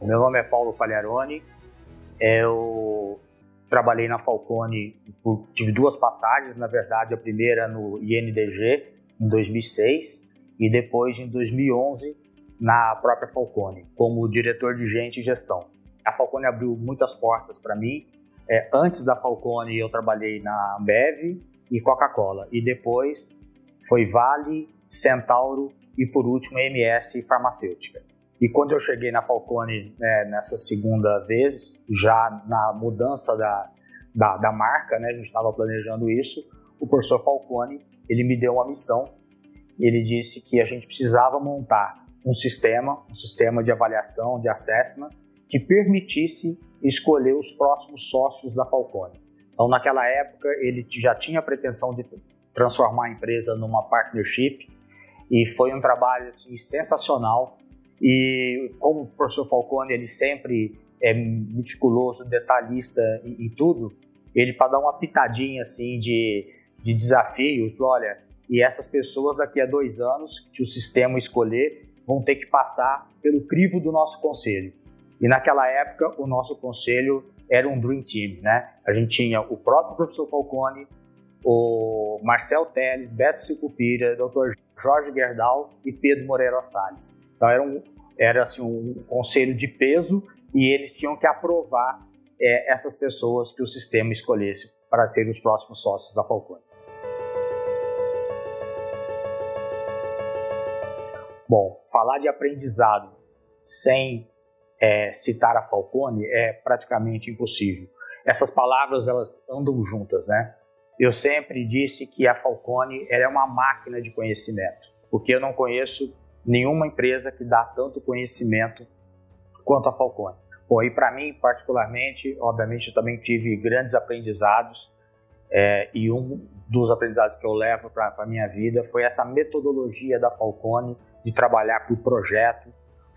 Meu nome é Paulo Pagliaroni, eu trabalhei na Falconi, tive duas passagens, na verdade, a primeira no INDG, em 2006, e depois em 2011 na própria Falconi, como diretor de gente e gestão. A Falconi abriu muitas portas para mim. Antes da Falconi eu trabalhei na Ambev e Coca-Cola, e depois foi Vale, Centauro e por último MS Farmacêutica. E quando eu cheguei na Falconi, nessa segunda vez, já na mudança da marca, né, a gente estava planejando isso, o professor Falconi, ele me deu uma missão. Ele disse que a gente precisava montar um sistema de avaliação, de assessment, que permitisse escolher os próximos sócios da Falconi. Então, naquela época, ele já tinha a pretensão de transformar a empresa numa partnership, e foi um trabalho assim, sensacional. E como o professor Falconi, ele sempre é meticuloso, detalhista em tudo, ele, para dar uma pitadinha assim, de desafio, ele falou, olha, e essas pessoas daqui a 2 anos que o sistema escolher vão ter que passar pelo crivo do nosso conselho. E naquela época o nosso conselho era um Dream Team, né? A gente tinha o próprio professor Falconi, o Marcel Teles, Beto Sicupira, Dr. Jorge Gerdau e Pedro Moreira Salles. Então era assim, um conselho de peso, e eles tinham que aprovar essas pessoas que o sistema escolhesse para serem os próximos sócios da Falconi. Bom, falar de aprendizado sem citar a Falconi é praticamente impossível. Essas palavras, elas andam juntas, né? Eu sempre disse que a Falconi é uma máquina de conhecimento, porque eu não conheço nenhuma empresa que dá tanto conhecimento quanto a Falconi. Bom, e para mim, particularmente, obviamente, eu também tive grandes aprendizados, e um dos aprendizados que eu levo para a minha vida foi essa metodologia da Falconi de trabalhar por projeto,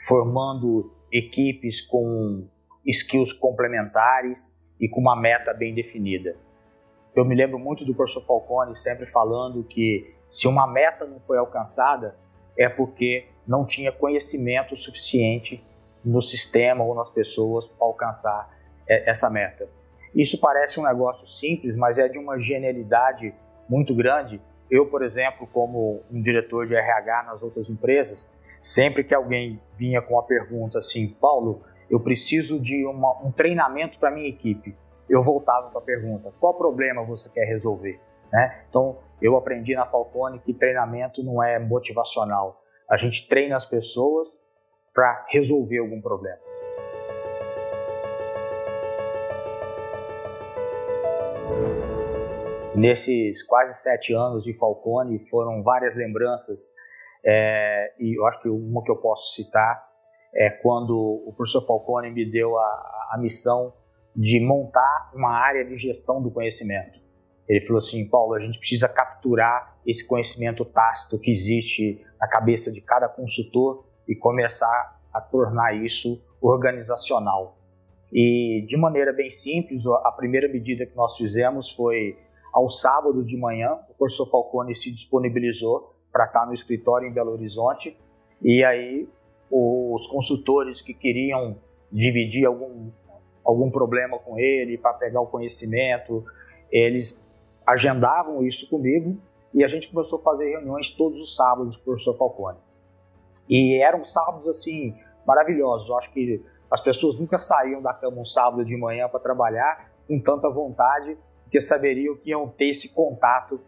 formando equipes com skills complementares e com uma meta bem definida. Eu me lembro muito do professor Falconi sempre falando que se uma meta não foi alcançada, é porque não tinha conhecimento suficiente no sistema ou nas pessoas para alcançar essa meta. Isso parece um negócio simples, mas é de uma genialidade muito grande. Eu, por exemplo, como um diretor de RH nas outras empresas, sempre que alguém vinha com uma pergunta assim, Paulo, eu preciso de um treinamento para minha equipe, eu voltava para a pergunta, qual problema você quer resolver? Né? Então, eu aprendi na Falconi que treinamento não é motivacional. A gente treina as pessoas para resolver algum problema. Nesses quase 7 anos de Falconi, foram várias lembranças, e eu acho que uma que eu posso citar é quando o professor Falconi me deu a missão de montar uma área de gestão do conhecimento. Ele falou assim, Paulo, a gente precisa capturar esse conhecimento tácito que existe na cabeça de cada consultor e começar a tornar isso organizacional. E de maneira bem simples, a primeira medida que nós fizemos foi, aos sábados de manhã, o professor Falconi se disponibilizou para estar no escritório em Belo Horizonte, e aí os consultores que queriam dividir algum problema com ele para pegar o conhecimento, eles agendavam isso comigo, e a gente começou a fazer reuniões todos os sábados com o professor Falconi. E eram sábados assim maravilhosos. Eu acho que as pessoas nunca saíam da cama um sábado de manhã para trabalhar com tanta vontade, porque saberiam que iam ter esse contato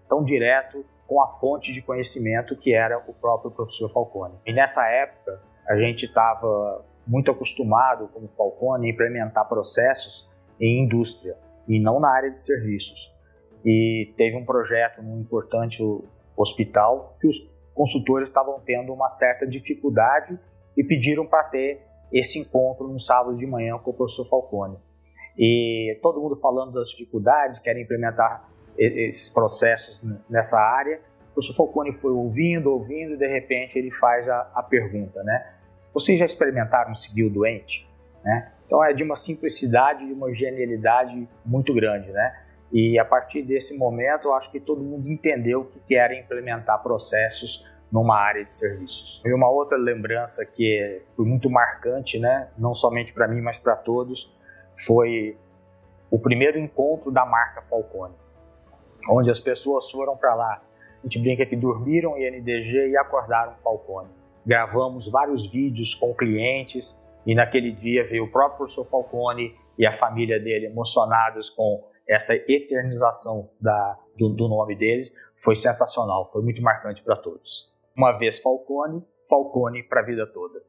tão direto com a fonte de conhecimento que era o próprio professor Falconi. E nessa época a gente estava muito acostumado, como Falconi, a implementar processos em indústria e não na área de serviços. E teve um projeto num importante hospital que os consultores estavam tendo uma certa dificuldade e pediram para ter esse encontro no sábado de manhã com o professor Falconi. E todo mundo falando das dificuldades, querem implementar esses processos nessa área. O professor Falconi foi ouvindo, e de repente ele faz a pergunta, né? Vocês já experimentaram seguir o doente? Né? Então é de uma simplicidade, de uma genialidade muito grande, né? E a partir desse momento, eu acho que todo mundo entendeu o que era implementar processos numa área de serviços. E uma outra lembrança que foi muito marcante, né, não somente para mim, mas para todos, foi o primeiro encontro da marca Falcone, onde as pessoas foram para lá. A gente brinca que dormiram em NDG e acordaram Falcone. Gravamos vários vídeos com clientes e naquele dia veio o próprio professor Falcone e a família dele emocionados com essa eternização do nome deles. Foi sensacional, foi muito marcante para todos. Uma vez Falcone, Falcone para a vida toda.